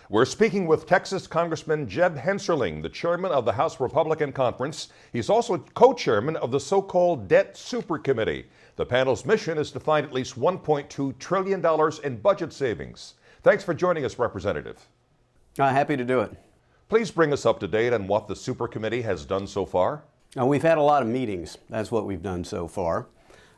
We're speaking with Texas Congressman Jeb Hensarling, the chairman of the House Republican Conference. He's also co-chairman of the so-called Debt Supercommittee. The panel's mission is to find at least $1.2 trillion in budget savings. Thanks for joining us, Representative. Happy to do it. Please bring us up to date on what the Supercommittee has done so far. We've had a lot of meetings. That's what we've done so far.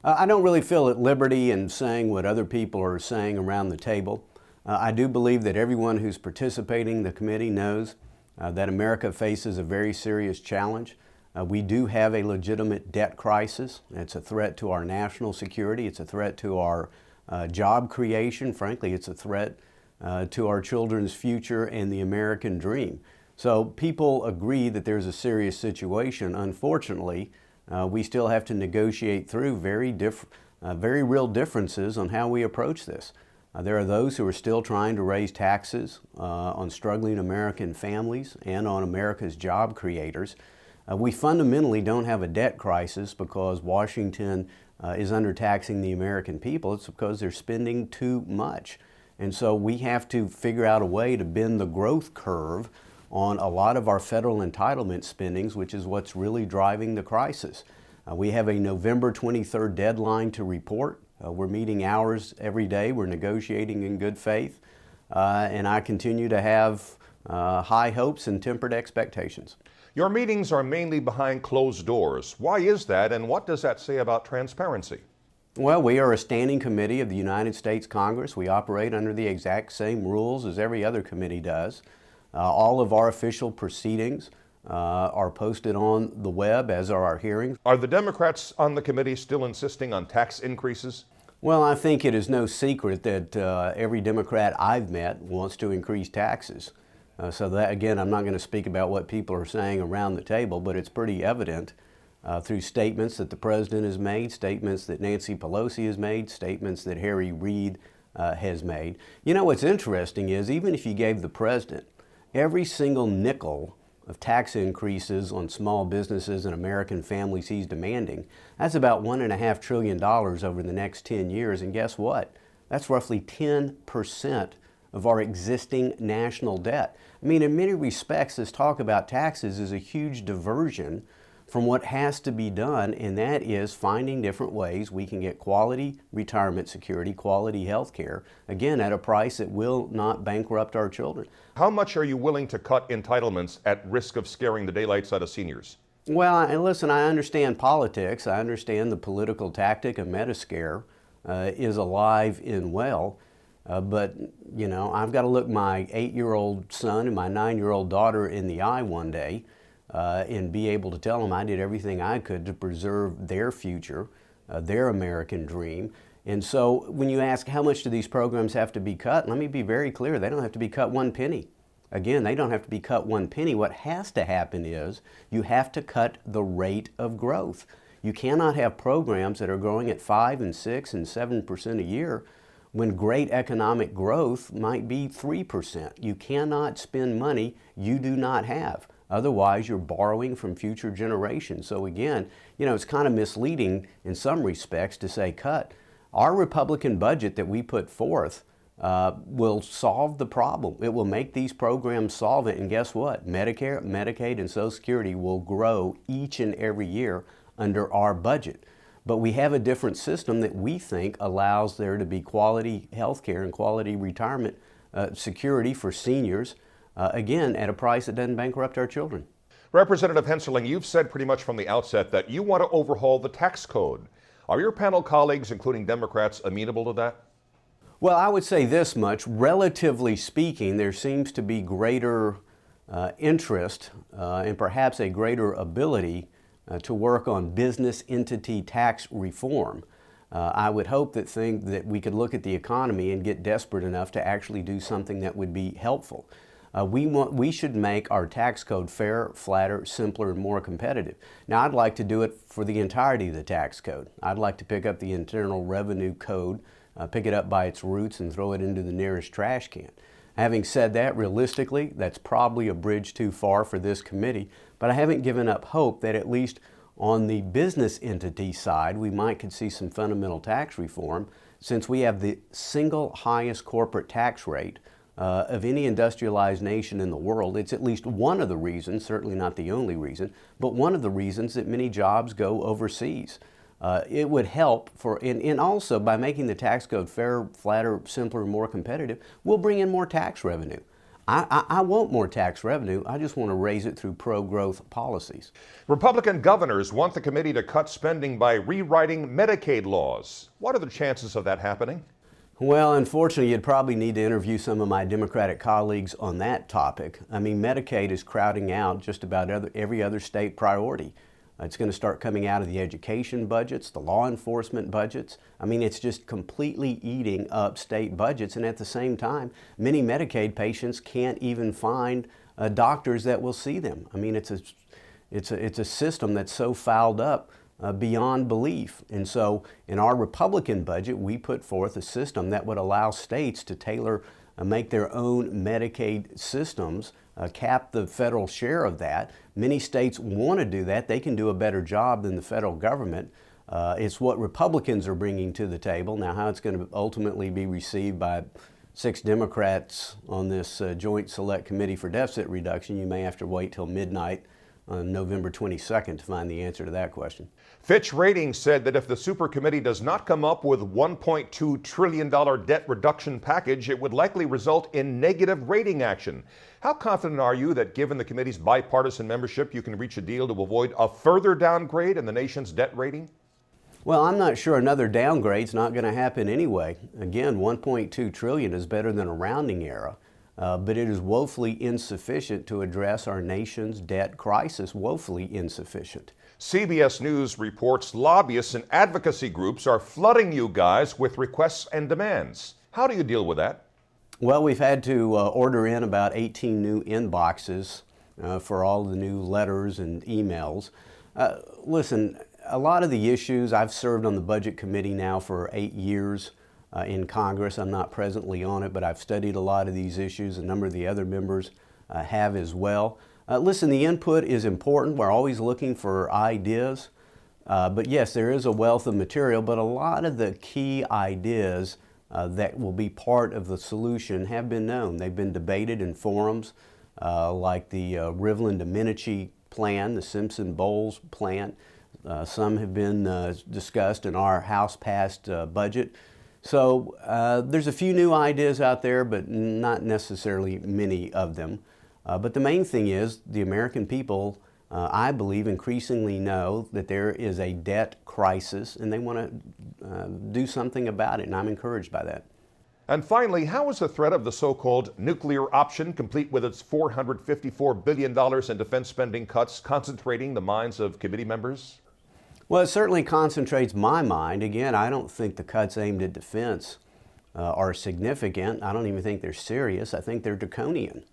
I don't really feel at liberty in saying what other people are saying around the table. I do believe that everyone who's participating in the committee knows that America faces a very serious challenge. We do have a legitimate debt crisis. It's a threat to our national security. It's a threat to our job creation. Frankly, it's a threat to our children's future and the American dream. So people agree that there's a serious situation. Unfortunately, we still have to negotiate through very real differences on how we approach this. There are those who are still trying to raise taxes on struggling American families and on America's job creators. We fundamentally don't have a debt crisis because Washington is undertaxing the American people. It's because they're spending too much. And so we have to figure out a way to bend the growth curve on a lot of our federal entitlement spendings, which is what's really driving the crisis. We have a November 23rd deadline to report. We're meeting hours every day. We're negotiating in good faith. And I continue to have high hopes and tempered expectations. Your meetings are mainly behind closed doors. Why is that, and what does that say about transparency? Well, we are a standing committee of the United States Congress. We operate under the exact same rules as every other committee does. All of our official proceedings are posted on the web, as are our hearings. Are the Democrats on the committee still insisting on tax increases? Well, I think it is no secret that every Democrat I've met wants to increase taxes. So that, again, I'm not going to speak about what people are saying around the table, but it's pretty evident through statements that the President has made, statements that Nancy Pelosi has made, statements that Harry Reid has made. You know, what's interesting is even if you gave the President every single nickel of tax increases on small businesses and American families he's demanding, that's about $1.5 trillion over the next 10 years. And guess what? That's roughly 10% of our existing national debt. I mean, in many respects, this talk about taxes is a huge diversion from what has to be done, and that is finding different ways we can get quality retirement security, quality health care, again, at a price that will not bankrupt our children. How much are you willing to cut entitlements at risk of scaring the daylights out of seniors? Well, listen, I understand politics. I understand the political tactic of Metascare is alive and well. But, you know, I've got to look my 8-year-old son and my 9-year-old daughter in the eye one day and be able to tell them I did everything I could to preserve their future, their American dream. And so when you ask how much do these programs have to be cut, let me be very clear, they don't have to be cut one penny. Again, they don't have to be cut one penny. What has to happen is you have to cut the rate of growth. You cannot have programs that are growing at 5 and 6 and 7% a year when great economic growth might be 3%. You cannot spend money you do not have. Otherwise, you're borrowing from future generations. So again, you know, it's kind of misleading in some respects to say cut. Our Republican budget that we put forth will solve the problem. It will make these programs solvent. And guess what? Medicare, Medicaid, and Social Security will grow each and every year under our budget. But we have a different system that we think allows there to be quality health care and quality retirement security for seniors, again, at a price that doesn't bankrupt our children. Representative Hensarling, you've said pretty much from the outset that you want to overhaul the tax code. Are your panel colleagues, including Democrats, amenable to that? Well, I would say this much. Relatively speaking, there seems to be greater interest and perhaps a greater ability to work on business entity tax reform. I would hope that we could look at the economy and get desperate enough to actually do something that would be helpful. We should make our tax code fairer, flatter, simpler, and more competitive. Now, I'd like to do it for the entirety of the tax code. I'd like to pick up the Internal Revenue Code, pick it up by its roots, and throw it into the nearest trash can. Having said that, realistically, that's probably a bridge too far for this committee, but I haven't given up hope that at least on the business entity side, we could see some fundamental tax reform, since we have the single highest corporate tax rate of any industrialized nation in the world. It's at least one of the reasons, certainly not the only reason, but one of the reasons that many jobs go overseas. It would help and also by making the tax code fairer, flatter, simpler, and more competitive, we'll bring in more tax revenue. I want more tax revenue. I just want to raise it through pro-growth policies. Republican governors want the committee to cut spending by rewriting Medicaid laws. What are the chances of that happening? Well, unfortunately, you'd probably need to interview some of my Democratic colleagues on that topic. I mean, Medicaid is crowding out just about every other state priority. It's going to start coming out of the education budgets, the law enforcement budgets. I mean, it's just completely eating up state budgets, and at the same time, many Medicaid patients can't even find doctors that will see them. I mean, it's a system that's so fouled up beyond belief. And so in our Republican budget, we put forth a system that would allow states to tailor, make their own Medicaid systems, cap the federal share of that. Many states want to do that. They can do a better job than the federal government. It's what Republicans are bringing to the table. Now, how it's going to ultimately be received by 6 Democrats on this Joint Select Committee for Deficit Reduction, you may have to wait till midnight on November 22nd to find the answer to that question. Fitch Ratings said that if the Supercommittee does not come up with a $1.2 trillion debt reduction package, it would likely result in negative rating action. How confident are you that given the committee's bipartisan membership, you can reach a deal to avoid a further downgrade in the nation's debt rating? Well, I'm not sure another downgrade's not going to happen anyway. Again, $1.2 trillion is better than a rounding error. But it is woefully insufficient to address our nation's debt crisis, woefully insufficient. CBS News reports lobbyists and advocacy groups are flooding you guys with requests and demands. How do you deal with that? Well, we've had to order in about 18 new inboxes for all the new letters and emails. Listen, a lot of the issues, I've served on the Budget Committee now for 8 years. In Congress. I'm not presently on it, but I've studied a lot of these issues. A number of the other members have as well. Listen, the input is important. We're always looking for ideas. But yes, there is a wealth of material, but a lot of the key ideas that will be part of the solution have been known. They've been debated in forums like the Rivlin-Domenici plan, the Simpson-Bowles plan. Some have been discussed in our House-passed budget. So there's a few new ideas out there, but not necessarily many of them. But the main thing is the American people, I believe, increasingly know that there is a debt crisis and they want to do something about it, and I'm encouraged by that. And finally, how is the threat of the so-called nuclear option, complete with its $454 billion in defense spending cuts, concentrating the minds of committee members? Well, it certainly concentrates my mind. Again, I don't think the cuts aimed at defense are significant. I don't even think they're serious. I think they're draconian.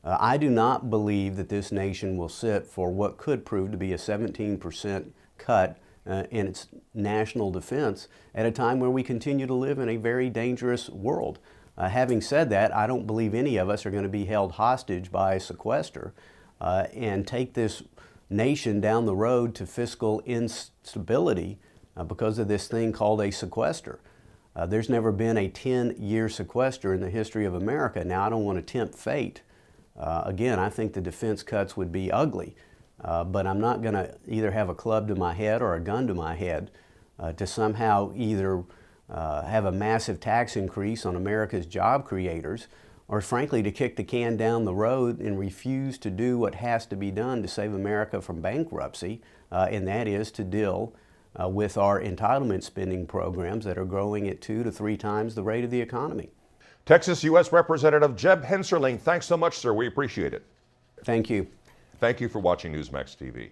I do not believe that this nation will sit for what could prove to be a 17% cut in its national defense at a time where we continue to live in a very dangerous world. Having said that, I don't believe any of us are going to be held hostage by a sequester and take this nation down the road to fiscal instability because of this thing called a sequester. There's never been a 10-year sequester in the history of America. Now, I don't want to tempt fate. Again, I think the defense cuts would be ugly, but I'm not going to either have a club to my head or a gun to my head to somehow either have a massive tax increase on America's job creators, or frankly to kick the can down the road and refuse to do what has to be done to save America from bankruptcy, and that is to deal with our entitlement spending programs that are growing at 2 to 3 times the rate of the economy. Texas U.S. Representative Jeb Hensarling, thanks so much, sir. We appreciate it. Thank you. Thank you for watching Newsmax TV.